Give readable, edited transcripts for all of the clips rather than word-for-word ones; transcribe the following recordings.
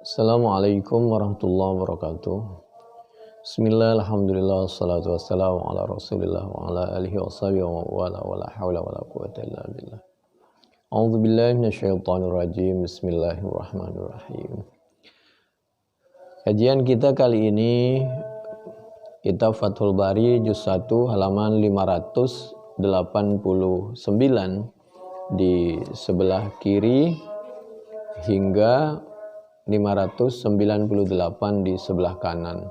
Assalamualaikum warahmatullahi wabarakatuh. Bismillah, alhamdulillah, wassalatu wassalamu ala rasulillah wa ala alihi wa sahbihi wa wala wala hawla wala quwwata illa billah. A'udzu billahi minasyaitonir rajim. Bismillahirrahmanirrahim. Kajian kita kali ini kitab Fathul Bari juz 1 halaman 589 di sebelah kiri hingga 598 di sebelah kanan.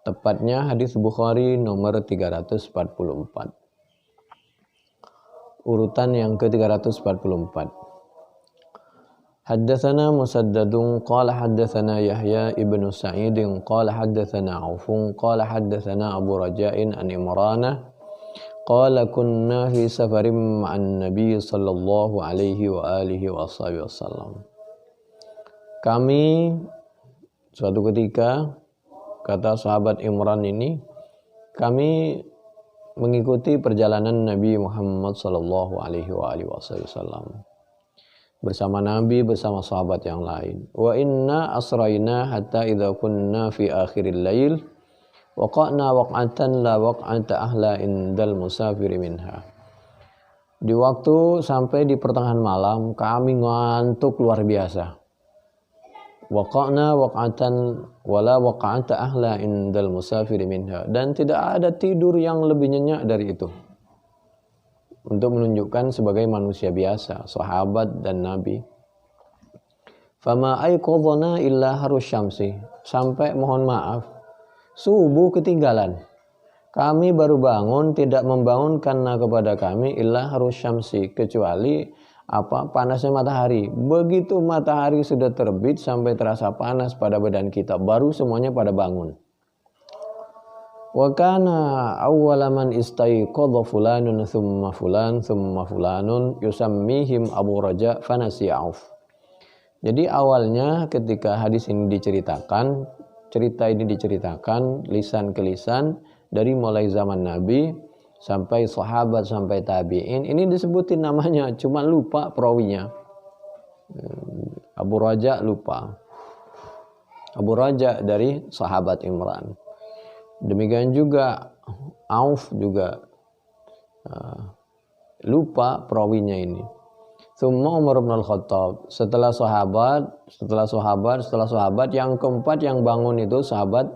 Tepatnya hadis Bukhari nomor 344. Urutan yang ke-344. Haddatsana Musaddadun qala haddatsana Yahya ibnu Sa'id qala haddatsana Aufun qala haddatsana Abu Raja'in an Imranah qala kunna fi safarin ma'an Nabi sallallahu alaihi wa alihi wasallam. Kami suatu ketika, kata sahabat Imran ini, kami mengikuti perjalanan Nabi Muhammad sallallahu alaihi wasallam bersama Nabi, bersama sahabat yang lain. Wa inna asrayna hatta idza kunna fi akhiril lail waqa'na waq'atan la waq'ata ahla indal musafiri minha. Di waktu sampai di pertengahan malam kami ngantuk luar biasa. Waqa'na waq'atan wala waq'ata ahla indal musafiri minha, dan tidak ada tidur yang lebih nyenyak dari itu. Untuk menunjukkan sebagai manusia biasa, sahabat dan Nabi. Fama ayqadhana illa harus syamsi, sampai mohon maaf subuh ketinggalan. Kami baru bangun, tidak membangunkan kepada kami illa harus syamsi, kecuali panasnya matahari. Begitu matahari sudah terbit sampai terasa panas pada badan kita, baru semuanya pada bangun. Wa kana awwala man istayqadha fulanun thumma fulanun yusammihim Abu Raja fanasi Auf. Jadi awalnya ketika hadis ini diceritakan, cerita ini diceritakan lisan ke lisan dari mulai zaman Nabi sampai sahabat, sampai tabi'in, ini disebutin namanya, cuma lupa perawinya. Abu Raja lupa. Abu Raja dari sahabat Imran. Demikian juga Auf juga lupa perawinya ini. Tsumma Umar bin Al-Khattab, setelah sahabat yang keempat yang bangun itu sahabat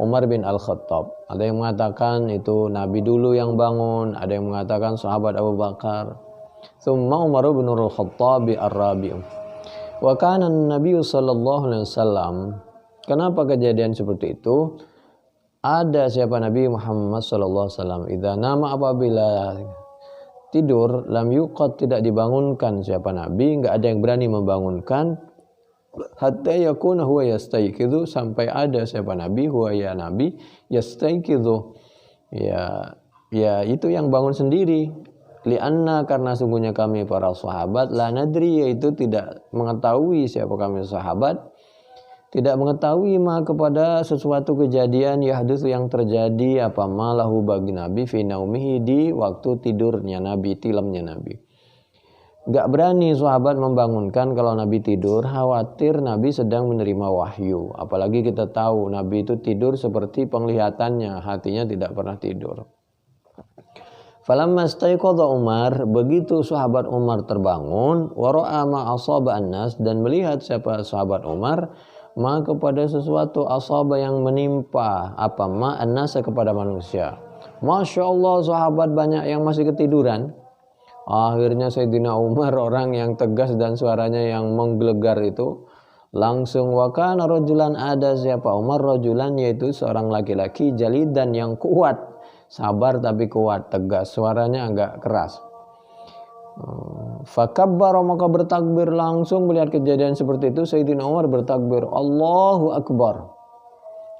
Umar bin Al-Khattab. Ada yang mengatakan itu Nabi dulu yang bangun, ada yang mengatakan sahabat Abu Bakar. Tsumma Umar bin Al-Khattab ar-rabi'. Wa kana an-nabiy sallallahu alaihi wasallam. Kenapa kejadian seperti itu? Ada siapa Nabi Muhammad sallallahu alaihi wasallam, idza nama, apabila tidur, lam yuqad, tidak dibangunkan siapa Nabi, enggak ada yang berani membangunkan. Hatta yakuna huwa yastayqidhu, sampai ada siapa Nabi, huwa ya Nabi yastayqidhu, ya itu yang bangun sendiri. Lianna, karena sungguhnya kami para sahabat, la nadri, yaitu tidak mengetahui siapa kami sahabat, tidak mengetahui kepada sesuatu kejadian yahdutsu yang terjadi apa malahu bagi Nabi fi naumihi, di waktu tidurnya Nabi, tilamnya Nabi. Gak berani sahabat membangunkan kalau Nabi tidur, khawatir Nabi sedang menerima wahyu. Apalagi kita tahu Nabi itu tidur seperti penglihatannya, hatinya tidak pernah tidur. Falamma staiqadha Umar, begitu sahabat Umar terbangun, wara'a ma asaba an-nas, dan melihat siapa sahabat Umar, kepada sesuatu asaba yang menimpa an-nas, kepada manusia. Masya Allah, sahabat banyak yang masih ketiduran. Akhirnya Sayyidina Umar, orang yang tegas dan suaranya yang menggelegar itu, langsung wakana rajulan, ada siapa Umar, rajulan, yaitu seorang laki-laki, jalidan, yang kuat, sabar tapi kuat, tegas, suaranya agak keras. Fakabbara, maka bertakbir. Langsung melihat kejadian seperti itu, Sayyidina Umar bertakbir, Allahu Akbar.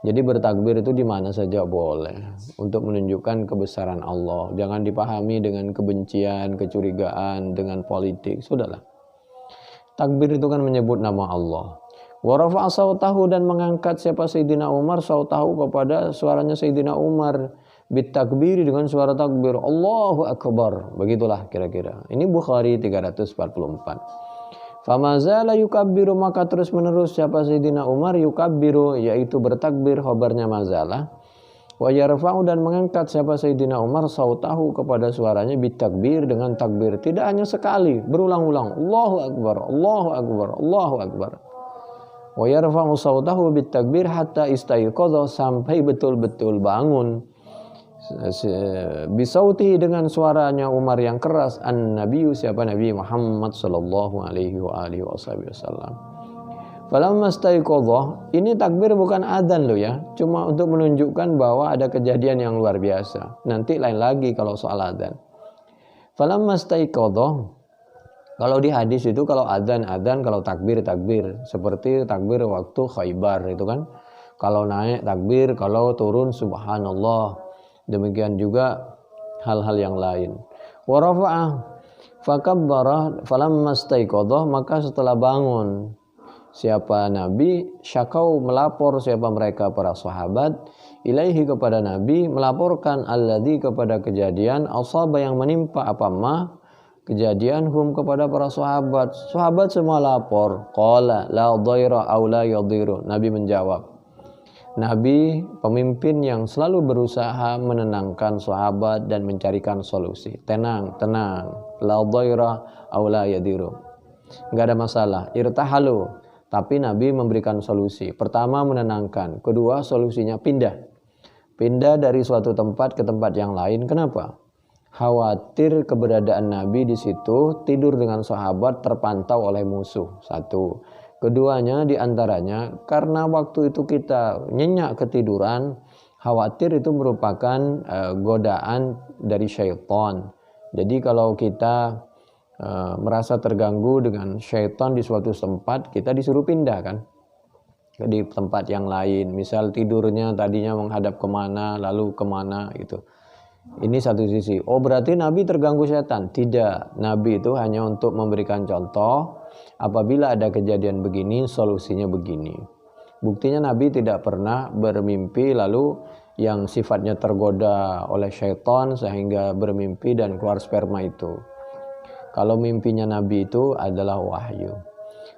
Jadi bertakbir itu di mana saja boleh, untuk menunjukkan kebesaran Allah. Jangan dipahami dengan kebencian, kecurigaan, dengan politik. Sudahlah. Takbir itu kan menyebut nama Allah. Wa rafa'a sautahu, dan mengangkat siapa Sayyidina Umar sautahu, kepada suaranya Sayyidina Umar, bitakbiri, dengan suara takbir, Allahu Akbar. Begitulah kira-kira. Ini Bukhari 344. Famazala yukabbiru, maka terus menerus siapa Sayyidina Umar yukabbiru, yaitu bertakbir, khabarnya mazalah. Wa yarfa'u, dan mengangkat siapa Sayyidina Umar sautahu, kepada suaranya, bitakbir, dengan takbir. Tidak hanya sekali, berulang-ulang. Allahu Akbar, Allahu Akbar, Allahu Akbar. Wa yarfa'u sautahu bitakbir hatta istayqadha, sampai betul-betul bangun. Bisauti, dengan suaranya Umar yang keras, an-nabiyyu, siapa Nabi Muhammad sallallahu alaihi wa alihi wasallam. Falamma staiqadha, ini takbir bukan adzan loh ya, cuma untuk menunjukkan bahwa ada kejadian yang luar biasa. Nanti lain lagi kalau soal adzan. Falamma staiqadha, kalau di hadis itu kalau adzan, kalau takbir, seperti takbir waktu Khaybar itu kan. Kalau naik takbir, kalau turun subhanallah. Demikian juga hal-hal yang lain. Wa rafa'ah fakabbara falamma staiqadha, maka setelah bangun siapa Nabi, syakau, melapor siapa mereka, para sahabat, ilaihi, kepada Nabi, melaporkan alladzi, kepada kejadian, asaba, yang menimpa, apa ma, kejadian, hum, kepada para sahabat. Sahabat semua lapor. Qala la dhaira aw la yadhiru, Nabi menjawab. Nabi pemimpin yang selalu berusaha menenangkan sahabat dan mencarikan solusi. Tenang, la dhaira aw la yadhiru, enggak ada masalah. Irtahalu, tapi Nabi memberikan solusi. Pertama menenangkan, kedua solusinya pindah dari suatu tempat ke tempat yang lain. Kenapa? Khawatir keberadaan Nabi di situ, tidur dengan sahabat, terpantau oleh musuh. Satu. Keduanya diantaranya karena waktu itu kita nyenyak ketiduran, khawatir itu merupakan godaan dari syaitan. Jadi kalau kita merasa terganggu dengan syaitan di suatu tempat, kita disuruh pindah kan di tempat yang lain. Misal tidurnya tadinya menghadap kemana, lalu kemana gitu. Ini satu sisi. Oh, berarti Nabi terganggu setan? Tidak. Nabi itu hanya untuk memberikan contoh. Apabila ada kejadian begini, solusinya begini. Buktinya Nabi tidak pernah bermimpi lalu yang sifatnya tergoda oleh syaitan sehingga bermimpi dan keluar sperma itu. Kalau mimpinya Nabi itu adalah wahyu.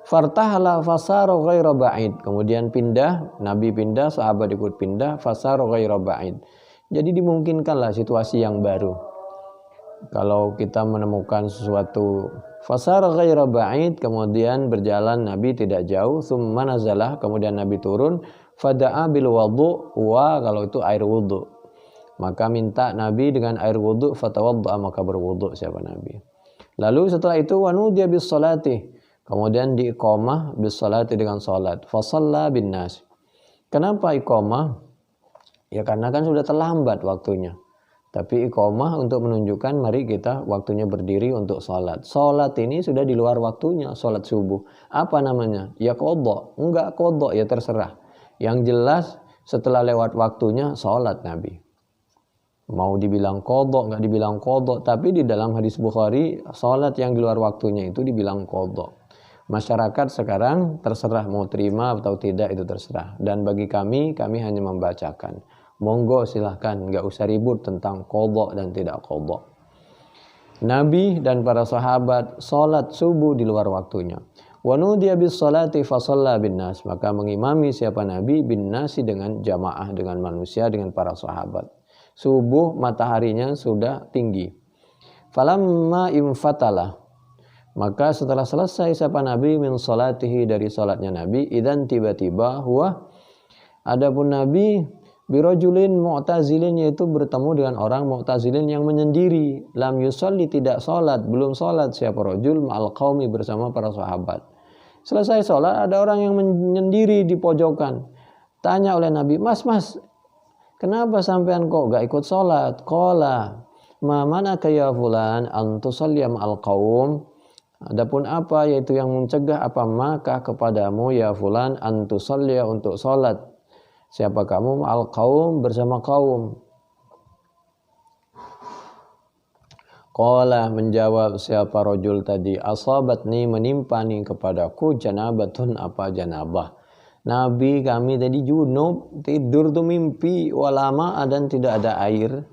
Fartahala fasara ghaira ba'id. Kemudian pindah, Nabi pindah, sahabat ikut pindah, fasara ghaira ba'id. Jadi dimungkinkanlah situasi yang baru. Kalau kita menemukan sesuatu fasara ghaira ba'id, kemudian berjalan Nabi tidak jauh, tsumma nazalah, kemudian Nabi turun, fada'a bil wudu, wa, kalau itu air wudu. Maka minta Nabi dengan air wudu, fatawadda, maka berwudu siapa Nabi. Lalu setelah itu wanudiya bis salati, kemudian diiqamah bis salati, dengan salat. Fa shalla bin nas. Kenapa iqamah? Ya karena kan sudah terlambat waktunya. Tapi iqamah untuk menunjukkan mari kita waktunya berdiri untuk sholat. Sholat ini sudah di luar waktunya, sholat subuh. Apa namanya? Ya qadha. Enggak qadha, ya terserah. Yang jelas setelah lewat waktunya sholat Nabi. Mau dibilang qadha, enggak dibilang qadha. Tapi di dalam hadis Bukhari, sholat yang di luar waktunya itu dibilang qadha. Masyarakat sekarang terserah mau terima atau tidak, itu terserah. Dan bagi kami hanya membacakan. Monggo silahkan, nggak usah ribut tentang qadha dan tidak qadha. Nabi dan para sahabat salat subuh di luar waktunya. Wa nudiya bis salati fa shalla bin nas, maka mengimami siapa Nabi bin nasi, dengan jamaah, dengan manusia, dengan para sahabat. Subuh mataharinya sudah tinggi. Falamma infatala, maka setelah selesai siapa Nabi min salatihi, dari salatnya Nabi, idan tiba-tiba huwa, adapun Nabi birojulin mu'tazilin, yaitu bertemu dengan orang mu'tazilin yang menyendiri. Lam yusalli, tidak salat, belum salat siapa rojul ma'al qaumi, bersama para sahabat. Selesai salat ada orang yang menyendiri di pojokan. Tanya oleh Nabi, mas kenapa sampean kok gak ikut salat? Qala ma manaka ya fulan an tusalli ma'al qaum. Adapun apa, yaitu yang mencegah apa maka kepadamu ya fulan an tusalli, untuk salat siapa kamu ma'al qaum, bersama kaum. Qala, menjawab siapa rajul tadi, asabatni, menimpani kepadaku, janabatun, apa janabah. Nabi kami tadi junub, tidur tuh mimpi, walama dan tidak ada air.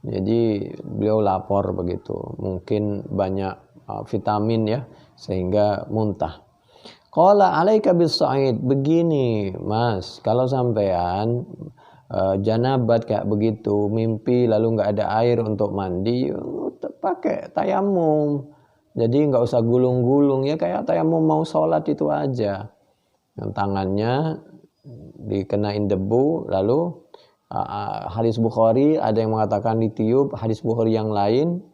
Jadi beliau lapor begitu. Mungkin banyak vitamin ya, sehingga muntah. Qala alaika bis-sa'id, begini Mas, kalau sampean janabat kayak begitu, mimpi lalu nggak ada air untuk mandi, pakai tayamum. Jadi nggak usah gulung-gulung, ya kayak tayamum mau sholat itu aja. Yang tangannya dikenain debu, lalu hadis Bukhari ada yang mengatakan ditiup, hadis Bukhari yang lain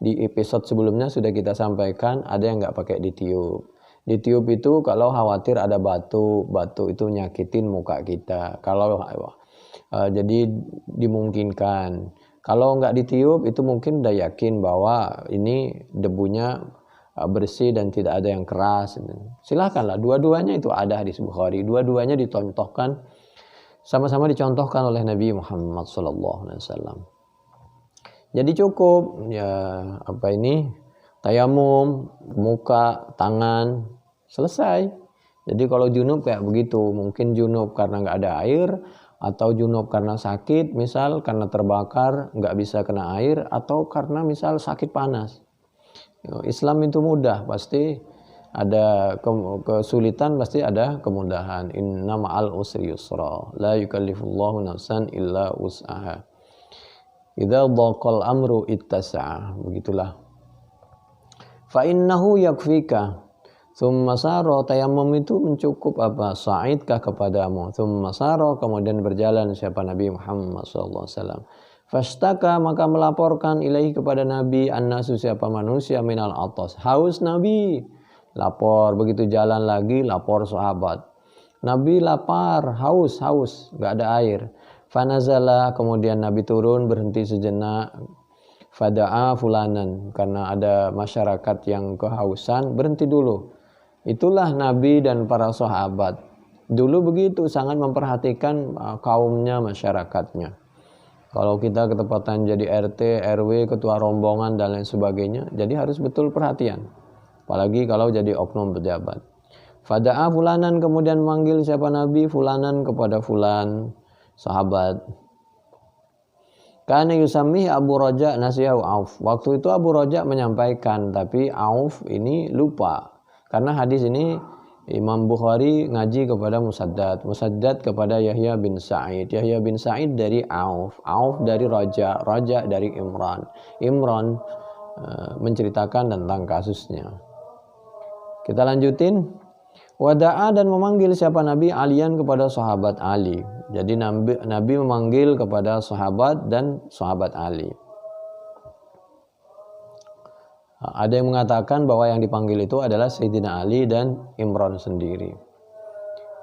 di episode sebelumnya sudah kita sampaikan ada yang nggak pakai ditiup. Ditiup itu kalau khawatir ada batu itu nyakitin muka kita. Kalau jadi dimungkinkan. Kalau nggak ditiup itu mungkin udah yakin bahwa ini debunya bersih dan tidak ada yang keras. Silakanlah, dua-duanya itu ada hadis Bukhari. Dua-duanya dicontohkan, sama-sama dicontohkan oleh Nabi Muhammad SAW. Jadi cukup tayamum, muka, tangan, selesai. Jadi kalau junub kayak begitu, mungkin junub karena nggak ada air, atau junub karena sakit, misal karena terbakar nggak bisa kena air, atau karena misal sakit panas. Islam itu mudah, pasti ada kesulitan, pasti ada kemudahan. Inna ma'al usri yusra, la yukallifullahu nafsan illa wus'aha. Idza dhaqal amru ittasa'a, begitulah. Fa innahu yakfika. Tsumma sara, tayamum itu mencukup apa? Sa'idkah kepadamu. Tsumma sara, kemudian berjalan siapa Nabi Muhammad SAW. Fashtaka, maka melaporkan ilaihi kepada Nabi, annasu siapa manusia minal atas. Haus Nabi. Lapor, begitu jalan lagi lapor sahabat. Nabi lapar, haus, enggak ada air. Fanazala, kemudian Nabi turun berhenti sejenak. Fada'a fulanan, karena ada masyarakat yang kehausan, berhenti dulu. Itulah Nabi dan para sahabat. Dulu begitu, sangat memperhatikan kaumnya, masyarakatnya. Kalau kita ketepatan jadi RT, RW, ketua rombongan dan lain sebagainya, jadi harus betul perhatian. Apalagi kalau jadi oknum pejabat. Fada'a fulanan, kemudian manggil siapa Nabi, fulanan kepada fulan, sahabat. Kana yusammi Abu Raja nasiyahu Auf. Waktu itu Abu Raja menyampaikan, tapi Auf ini lupa. Karena hadis ini Imam Bukhari ngaji kepada Musaddad kepada Yahya bin Sa'id. Yahya bin Sa'id dari Auf dari Raja dari Imran. Imran menceritakan tentang kasusnya. Kita lanjutin. Wada'a, dan memanggil siapa Nabi, Alian kepada sahabat Ali. Jadi Nabi memanggil kepada sahabat dan sahabat Ali. Ada yang mengatakan bahwa yang dipanggil itu adalah Sayyidina Ali dan Imran sendiri.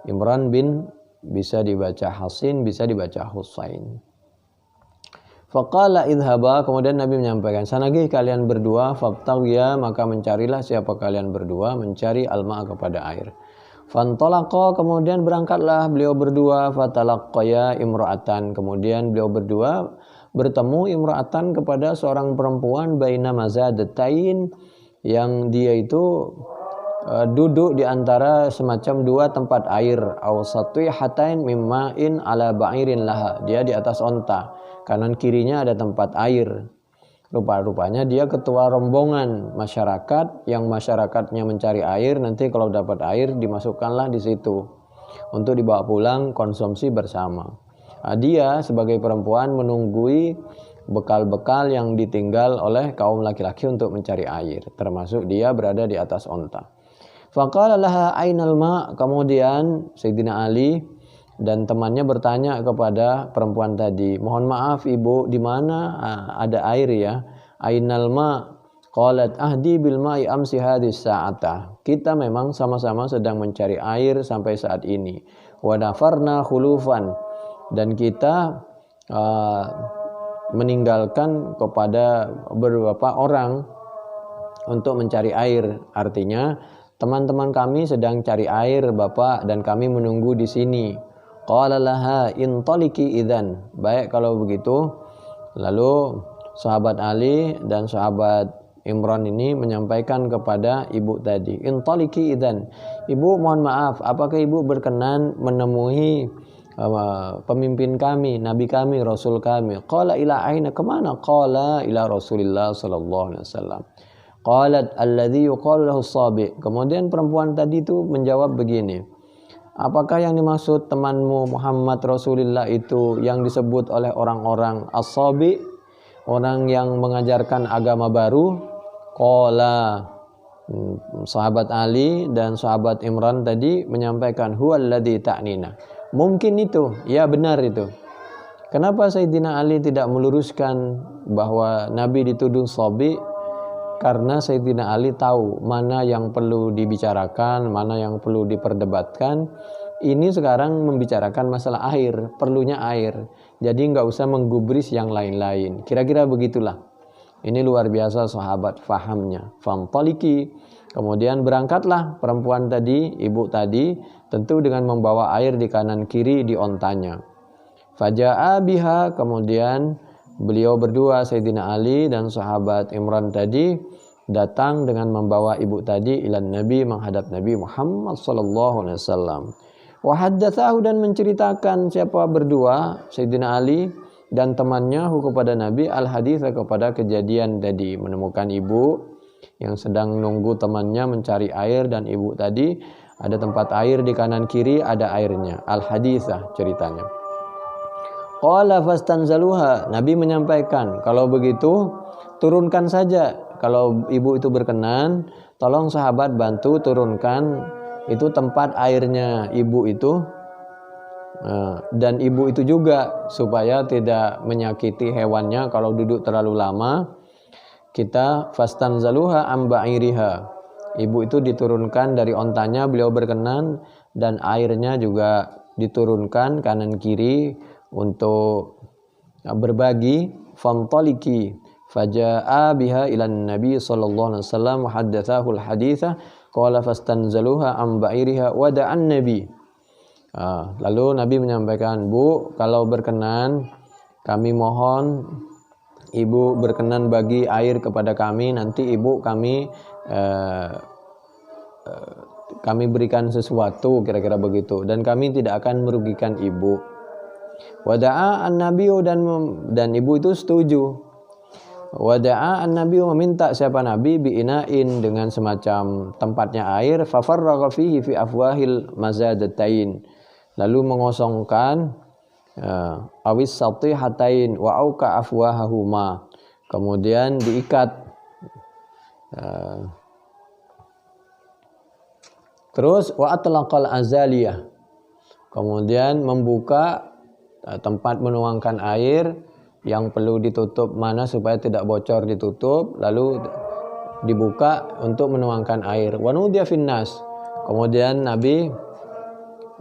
Imran bin bisa dibaca Hasin, bisa dibaca Husain. Faqala idhaba, kemudian Nabi menyampaikan, sanagih kalian berdua, fabtawiya, maka mencarilah siapa kalian berdua, mencari alma kepada air. Fantalaqa, kemudian berangkatlah beliau berdua, fatalaqqaya imra'atan, kemudian beliau berdua bertemu imra'atan kepada seorang perempuan baina mazadatain, yang dia itu duduk di antara semacam dua tempat air, awsatui hatain mimma'in ala ba'irin laha, dia di atas onta, kanan kirinya ada tempat air. Rupa-rupanya dia ketua rombongan masyarakat yang masyarakatnya mencari air, nanti kalau dapat air dimasukkanlah di situ untuk dibawa pulang konsumsi bersama. Dia sebagai perempuan menunggui bekal-bekal yang ditinggal oleh kaum laki-laki untuk mencari air, termasuk dia berada di atas onta. Faqala laha ainal ma, kemudian Sayyidina Ali dan temannya bertanya kepada perempuan tadi, mohon maaf ibu, di mana ada air ya? Ainal ma? Qalat ahdi bil ma'i amsi hadis sa'ata. Kita memang sama-sama sedang mencari air sampai saat ini. Wa nafarna khulufan, dan kita meninggalkan kepada beberapa orang untuk mencari air. Artinya teman-teman kami sedang cari air Bapak, dan kami menunggu di sini. Qala laha intaliki idzan. Baik kalau begitu. Lalu sahabat Ali dan sahabat Imran ini menyampaikan kepada ibu tadi, intaliki idzan. Ibu mohon maaf, apakah ibu berkenan menemui pemimpin kami, nabi kami, rasul kami? Qala ila aina, kemana? Qala ila Rasulillah sallallahu alaihi wasallam. Qalat alladhi yuqalu lahu as-sabi. Kemudian perempuan tadi itu menjawab begini, apakah yang dimaksud temanmu Muhammad Rasulullah itu yang disebut oleh orang-orang as-sabi, orang yang mengajarkan agama baru? Qala, sahabat Ali dan sahabat Imran tadi menyampaikan huwallazi ta'nina. Mungkin itu, ya benar itu. Kenapa Sayyidina Ali tidak meluruskan bahwa Nabi dituduh sabi? Karena Sayyidina Ali tahu mana yang perlu dibicarakan, mana yang perlu diperdebatkan. Ini sekarang membicarakan masalah air, perlunya air. Jadi nggak usah menggubris yang lain-lain. Kira-kira begitulah. Ini luar biasa sahabat fahamnya. Fantaliki. Kemudian berangkatlah perempuan tadi, ibu tadi, tentu dengan membawa air di kanan kiri di ontanya. Faja'a biha, kemudian beliau berdua, Sayyidina Ali dan sahabat Imran tadi, datang dengan membawa ibu tadi ilan Nabi, menghadap Nabi Muhammad sallallahu alaihi wasallam. Wa haddatsahu, dan menceritakan siapa berdua, Sayyidina Ali dan temannya kepada Nabi al-hadits, kepada kejadian tadi, menemukan ibu yang sedang nunggu temannya mencari air, dan ibu tadi ada tempat air di kanan kiri, ada airnya. Al-haditsah ceritanya. Qala fastanzaluha, Nabi menyampaikan, kalau begitu turunkan saja. Kalau ibu itu berkenan, tolong sahabat bantu turunkan itu tempat airnya ibu itu, dan ibu itu juga, supaya tidak menyakiti hewannya kalau duduk terlalu lama. Kita fastanzaluha amba'iriha, ibu itu diturunkan dari ontanya, beliau berkenan, dan airnya juga diturunkan kanan kiri untuk berbagi. Fantaliki faja'a biha ilan Nabi sallallahu alaihi wasallam wa haddatsahu al-haditsa qala fastanzaluha an ba'iriha wa da'an Nabi. Lalu Nabi menyampaikan, Bu, kalau berkenan kami mohon ibu berkenan bagi air kepada kami, nanti ibu kami berikan sesuatu, kira-kira begitu, dan kami tidak akan merugikan ibu. Wada'a an-nabiyu, dan ibu itu setuju. Wada'a an-nabiyu, meminta siapa Nabi, bi'ina'in, dengan semacam tempatnya air, fafarragha fihi fi afwahil mazadatain, lalu mengosongkan awis satihatain wa auka afwahahuma, kemudian diikat, terus wa atlaqal azaliyah, kemudian membuka tempat menuangkan air yang perlu ditutup mana supaya tidak bocor, ditutup, lalu dibuka untuk menuangkan air. Wa nudiya finnas, kemudian Nabi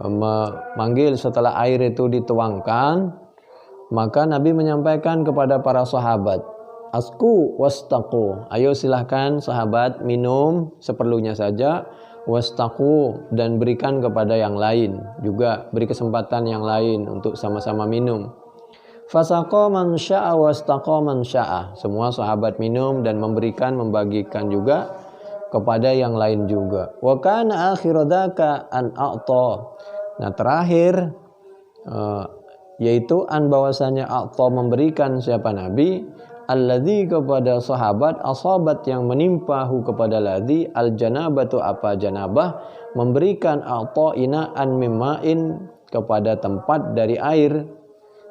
memanggil setelah air itu dituangkan, maka Nabi menyampaikan kepada para sahabat, asku wastaqu, ayo silahkan sahabat minum seperlunya saja, wastaqu, dan berikan kepada yang lain juga, beri kesempatan yang lain untuk sama-sama minum. Fasaqa man syaa wastaqa man syaa, semua sahabat minum dan memberikan, membagikan juga kepada yang lain juga. Wa kana akhiru dzaka an a'ta, nah terakhir yaitu an, bahwasanya a'ta, memberikan siapa Nabi, alladzi, kepada sahabat, asabat, yang menimpahu kepada ladzi, al janabatu, apa janabah, memberikan a'ta ina'an mimma'in, kepada tempat dari air.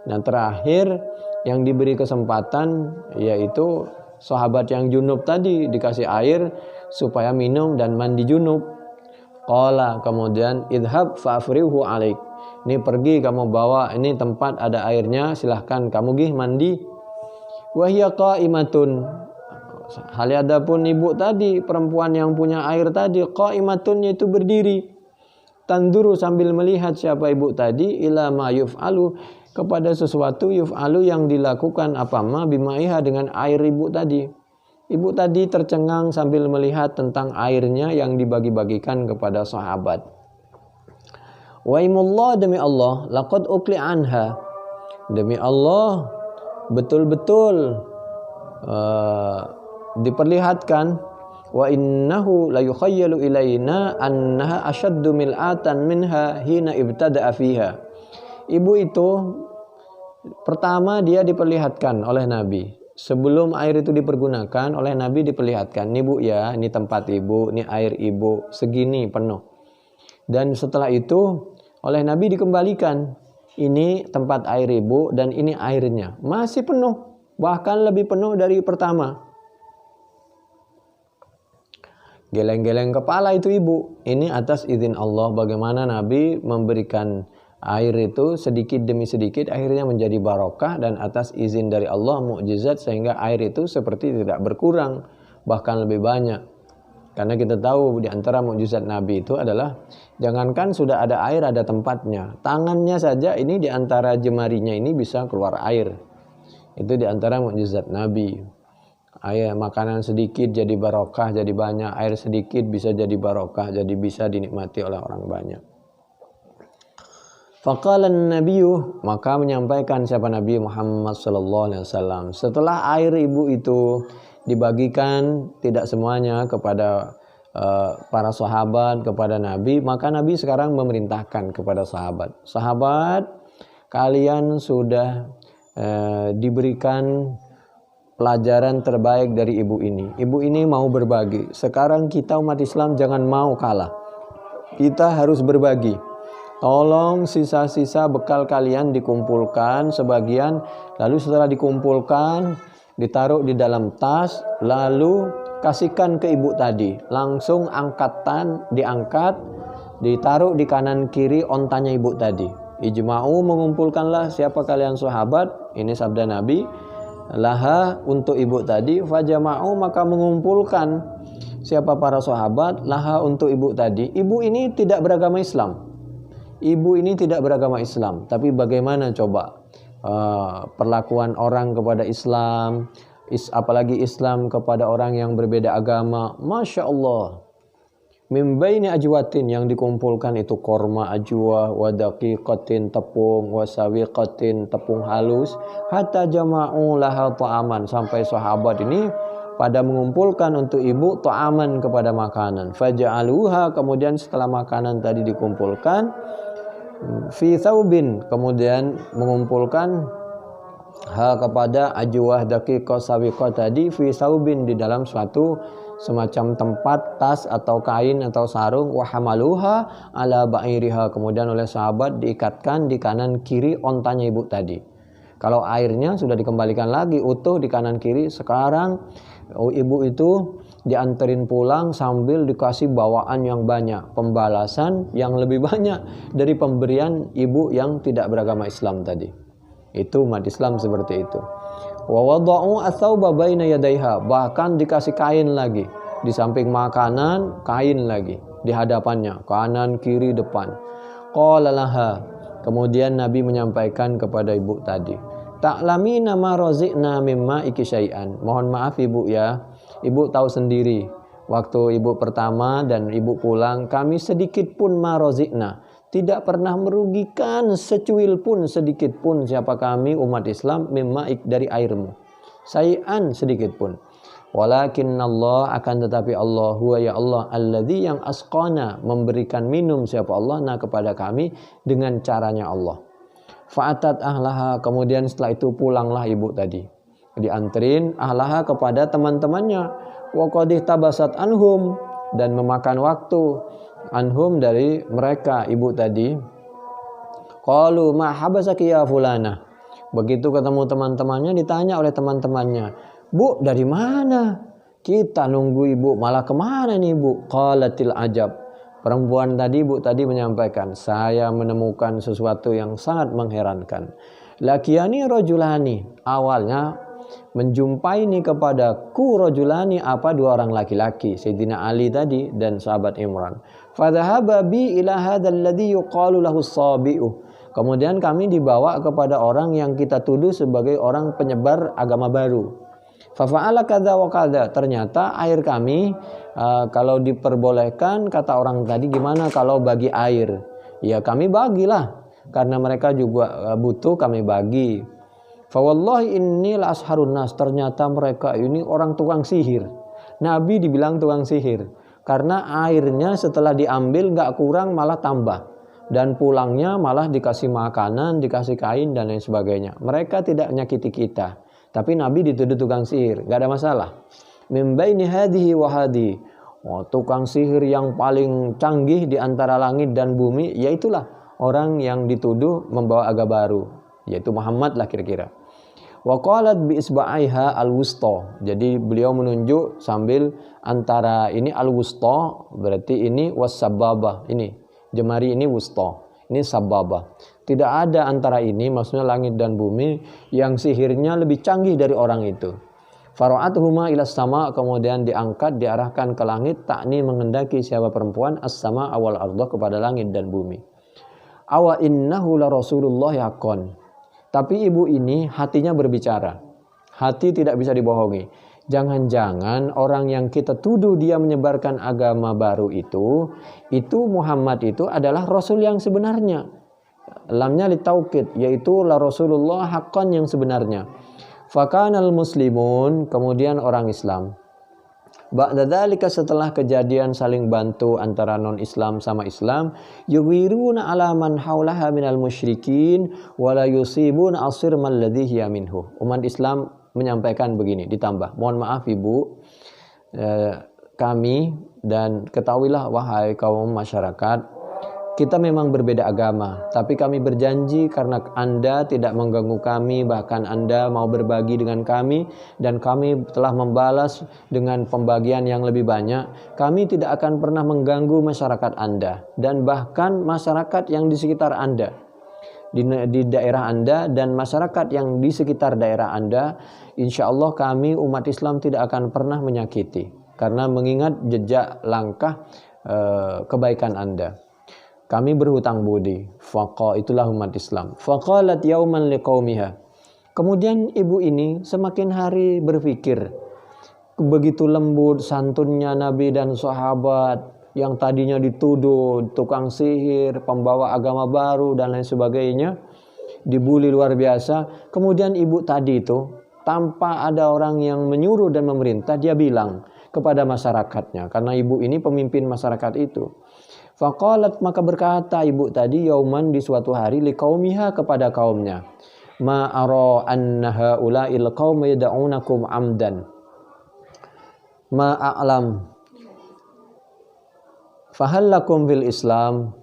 Nah terakhir yang diberi kesempatan yaitu sahabat yang junub tadi, dikasih air supaya minum dan mandi junub. Qala, kemudian idhab fa'afrihu alaik, ini pergi kamu bawa, ini tempat ada airnya, silahkan kamu gih mandi. Wahya qaimatun, hal adapun ibu tadi, perempuan yang punya air tadi, qaimatun, yaitu berdiri, tanduru, sambil melihat siapa ibu tadi, ila ma yuf'alu, kepada sesuatu yuf'alu, yang dilakukan, apa ma bimaiha, dengan air ibu tadi. Ibu tadi tercengang sambil melihat tentang airnya yang dibagi-bagikan kepada sahabat. Wa imullah, demi Allah, laqad uqli anha, demi Allah betul-betul diperlihatkan, wa innahu la yukhayyalu ilaina annaha ashaddu mil'atan minha hina ibtada'a fiha. Ibu itu pertama dia diperlihatkan oleh Nabi, Sebelum air itu dipergunakan, oleh Nabi diperlihatkan, "Nih Bu ya, ini tempat Ibu, ini air Ibu, segini penuh." Dan setelah itu oleh Nabi dikembalikan, "Ini tempat air Ibu dan ini airnya." Masih penuh, bahkan lebih penuh dari pertama. Geleng-geleng kepala itu ibu. Ini atas izin Allah, bagaimana Nabi memberikan air itu sedikit demi sedikit akhirnya menjadi barokah, dan atas izin dari Allah mukjizat sehingga air itu seperti tidak berkurang, bahkan lebih banyak. Karena kita tahu di antara mukjizat Nabi itu adalah jangankan sudah ada air, ada tempatnya. Tangannya saja ini di antara jemarinya ini bisa keluar air. Itu di antara mukjizat Nabi. Air makanan sedikit jadi barokah, jadi banyak. Air sedikit bisa jadi barokah, jadi bisa dinikmati oleh orang banyak. Faqala an-nabiyyu, maka menyampaikan siapa Nabi Muhammad sallallahu alaihi wasallam, setelah air ibu itu dibagikan tidak semuanya kepada para sahabat, kepada Nabi, maka Nabi sekarang memerintahkan kepada sahabat, "Sahabat, kalian sudah diberikan pelajaran terbaik dari ibu ini. Ibu ini mau berbagi. Sekarang kita umat Islam jangan mau kalah. Kita harus berbagi. Tolong sisa-sisa bekal kalian dikumpulkan sebagian, lalu setelah dikumpulkan ditaruh di dalam tas, lalu kasihkan ke ibu tadi. Langsung diangkat, ditaruh di kanan kiri ontanya ibu tadi. Ijma'u, mengumpulkanlah siapa kalian sahabat." Ini sabda Nabi. "Laha," untuk ibu tadi. "Fajama'u," maka mengumpulkan siapa para sahabat. "Laha," untuk ibu tadi. Ibu ini tidak beragama Islam. Ibu ini tidak beragama Islam. Tapi bagaimana coba perlakuan orang kepada Islam, apalagi Islam kepada orang yang berbeda agama. Masya Allah. Min baini ajwatin, yang dikumpulkan itu korma ajwa, wa daqiqatin tepung, wa sawiqatin tepung halus, hatta jama'u laha ta'aman, sampai sahabat ini pada mengumpulkan untuk ibu ta'aman kepada makanan. Faja'aluha, kemudian setelah makanan tadi dikumpulkan, fi thawbin, kemudian mengumpulkan kepada ajwah daqiqah sawiqah tadi, fi thawbin, di dalam suatu semacam tempat, tas atau kain atau sarung, wahamaluha ala ba'iriha, kemudian oleh sahabat diikatkan di kanan kiri ontanya ibu tadi. Kalau airnya sudah dikembalikan lagi utuh di kanan kiri, sekarang ibu itu dianterin pulang sambil dikasih bawaan yang banyak, pembalasan yang lebih banyak dari pemberian ibu yang tidak beragama Islam tadi. Itu umat Islam seperti itu. Wa wada'u athauba baina yadaiha, bahkan dikasih kain lagi di samping makanan, kain lagi di hadapannya, kanan kiri depan. Qala laha, kemudian Nabi menyampaikan kepada ibu tadi, "Ta'lamina ma raziqna mimma iki syai'an." Mohon maaf ibu ya, ibu tahu sendiri waktu ibu pertama dan ibu pulang, kami sedikit pun ma raziqna, tidak pernah merugikan secuil pun, sedikit pun siapa kami umat Islam, mimma dari airmu, syai'an sedikit pun. Walakin Allah, akan tetapi Allah, huwa ya Allah, alladzi, yang asqana, memberikan minum siapa Allah nah kepada kami dengan caranya Allah. Fa'atat ahlaha, kemudian setelah itu pulanglah ibu tadi, dianterin ahlaha kepada teman-temannya. Wa qadih tabasat anhum, dan memakan waktu anhum dari mereka ibu tadi. Qalu ma habasaki ya fulana, begitu ketemu teman-temannya ditanya oleh teman-temannya, "Bu, dari mana? Kita nunggu ibu, malah kemana nih ibu?" Qalatil ajab, perempuan tadi, ibu tadi menyampaikan, "Saya menemukan sesuatu yang sangat mengherankan. Lakiani rajulani," awalnya menjumpai nih kepadaku rajulani, dua orang laki-laki, Sayyidina Ali tadi dan sahabat Imran. "Fadhahaba bi ila hadzal ladzi yuqalu lahu sabi'u," kemudian kami dibawa kepada orang yang kita tuduh sebagai orang penyebar agama baru. Fafa'ala kadza wa kadza, ternyata air kami kalau diperbolehkan, kata orang tadi, gimana kalau bagi air? Ya kami bagilah, karena mereka juga butuh, kami bagi. Fa wallahi inni la asharun nas, ternyata mereka ini orang tukang sihir. Nabi dibilang tukang sihir karena airnya setelah diambil gak kurang malah tambah, dan pulangnya malah dikasih makanan, dikasih kain dan lain sebagainya. Mereka tidak menyakiti kita, Tapi Nabi dituduh tukang sihir, gak ada masalah. Min baini hadhihi wa hadhihi. Tukang sihir yang paling canggih di antara langit dan bumi, yaitulah orang yang dituduh membawa agama baru, yaitu Muhammad lah kira-kira. Wa qalat bi isba'iha al-wusta. Jadi beliau menunjuk sambil antara ini al-wusta, berarti ini was-sababah. Ini jemari ini wusta, ini sababah. Tidak ada antara ini, maksudnya langit dan bumi yang sihirnya lebih canggih dari orang itu. Fara'atuhuma ila sama, kemudian diangkat, diarahkan ke langit, takni mengendaki siapa perempuan, as-sama awal ardah, kepada langit dan bumi. Awa innahu la rasulullah yakon. Tapi ibu ini hatinya berbicara. Hati tidak bisa dibohongi. Jangan-jangan orang yang kita tuduh dia menyebarkan agama baru itu Muhammad itu adalah Rasul yang sebenarnya. Lamnya litaukid, yaitu la Rasulullah haqqan yang sebenarnya. Fakanal muslimun, kemudian orang Islam. Ba'da dzalika, setelah kejadian saling bantu antara non-Islam sama Islam, yuwiruna ala man haulaha minal musyrikin wa la yusibuna asirmal ladzi hiya minhu. Umat Islam menyampaikan begini, ditambah, mohon maaf Ibu, kami dan ketahuilah wahai kaum masyarakat, kita memang berbeda agama, tapi kami berjanji karena Anda tidak mengganggu kami, bahkan Anda mau berbagi dengan kami, dan kami telah membalas dengan pembagian yang lebih banyak. Kami tidak akan pernah mengganggu masyarakat Anda, dan bahkan masyarakat yang di sekitar Anda, di daerah Anda, dan masyarakat yang di sekitar daerah Anda, insya Allah kami umat Islam tidak akan pernah menyakiti, karena mengingat jejak langkah kebaikan Anda. Kami berhutang budi. Faqa, itulah umat Islam. Faqalat yauman liqaumiha. Kemudian ibu ini semakin hari berpikir, begitu lembut santunnya Nabi dan sahabat yang tadinya dituduh tukang sihir, pembawa agama baru dan lain sebagainya, dibully luar biasa. Kemudian ibu tadi itu, tanpa ada orang yang menyuruh dan memerintah, dia bilang kepada masyarakatnya, karena ibu ini pemimpin masyarakat itu. Faqalat, maka berkata ibu tadi, yauman, di suatu hari, liqaumiha, kepada kaumnya, ma ara anna haula'il qaum yad'unakum amdan ma a'lam fahallakum fil Islam.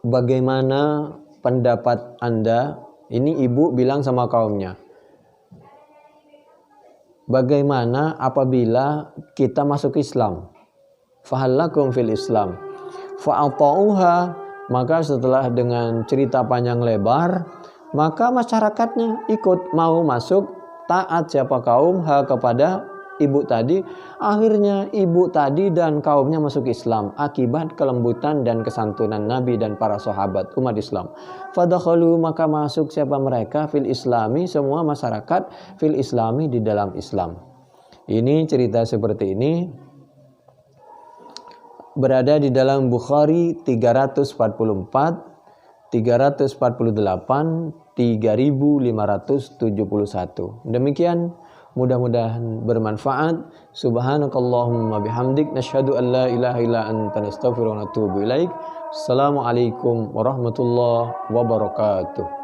Bagaimana pendapat Anda? Ini ibu bilang sama kaumnya, bagaimana apabila kita masuk Islam? Fahallakum fil Islam. Fa'ata'uha, maka setelah dengan cerita panjang lebar, maka masyarakatnya ikut mau masuk, taat siapa kaum ha kepada ibu tadi. Akhirnya ibu tadi dan kaumnya masuk Islam akibat kelembutan dan kesantunan Nabi dan para sahabat umat Islam. Fadakhalu, maka masuk siapa mereka, fil Islami, semua masyarakat, fil Islami, di dalam Islam. Ini cerita seperti ini berada di dalam Bukhari 344, 348, 3571. Demikian, mudah-mudahan bermanfaat. Subhanakallahumma bihamdik, nasyhadu an la ilaha illa anta, nastaghfiruka wa natubu ilaik. Assalamualaikum warahmatullahi wabarakatuh.